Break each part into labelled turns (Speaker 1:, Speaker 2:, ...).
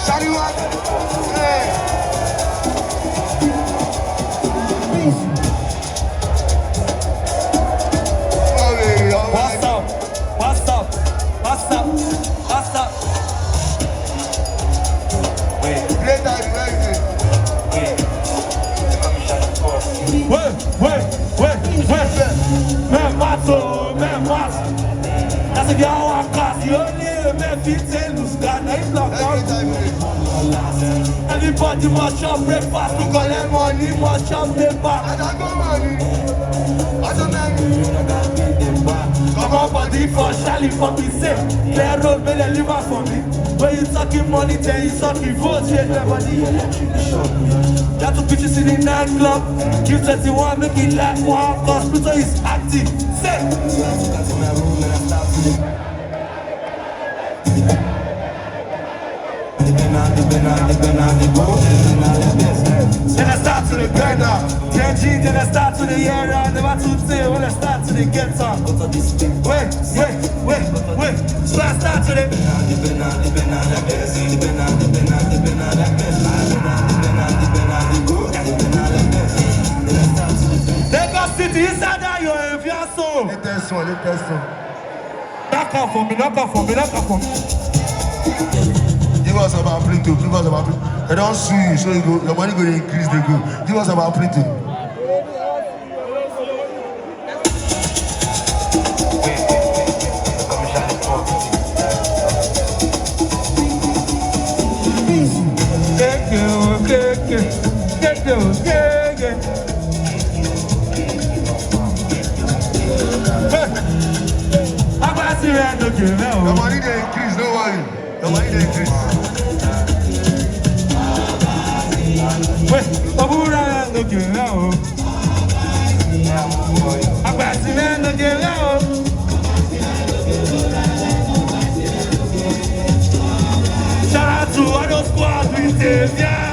Speaker 1: Shani what? Hey.
Speaker 2: What's up? What's up? What's up? What's up?
Speaker 1: Wait. Play that, where is it?
Speaker 2: Wait. Man, mato, man, mato. That's if y'all want class. You only man 15 who's got no block out. Everybody must shop breakfast to collect money, must shop paper.
Speaker 1: I don't go money. I don't know.
Speaker 2: Come on, body for Charlie fucking say. Clear road, may they live out for me. When you talking money, then you talking votes, yeah, everybody. Got two bitches in the nightclub. Give 21, make it like one. Hospital is active. Say. Then I start to the grind now. 10G, then I start to the year round. Never too say when I start to the get on. Wait. So I start to the. Lagos City, inside that you're in Fiasso.
Speaker 1: Let us one.
Speaker 2: Knock off for me.
Speaker 1: Give us about Pluto. They don't sue you, so your money going to increase, they go. Give us about Pluto. Your money they increase, don't worry. Your money they increase.
Speaker 2: Wait, Obura no give now. Agbasi no give now. Shout out to all those squads we save, yeah.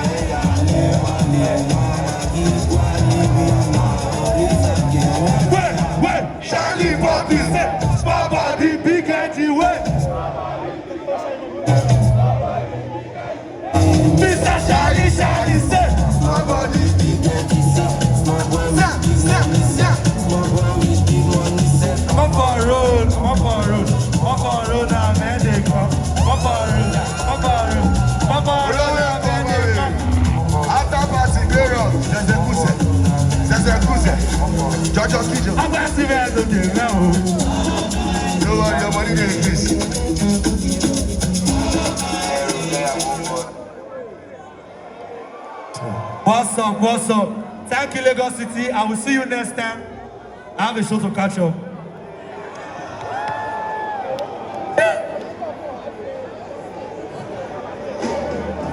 Speaker 2: Wait, Charlie Bobby said, small body, big energy, wait. Mr. Charlie said,
Speaker 1: My body.
Speaker 2: come for a road now, man, they come. Come for a road now, man, they come.
Speaker 1: After passing, they run. There's a cousin. Judge Kijo.
Speaker 2: I'm going to see where to get now.
Speaker 1: Don't worry, your money they increase.
Speaker 2: What's up? Thank you, Lagos City. I will see you next time. I have a show to catch up.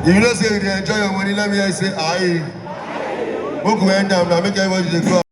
Speaker 1: If you don't say you enjoy your money, let me hear you say, aye. Book will end down now, make everybody go.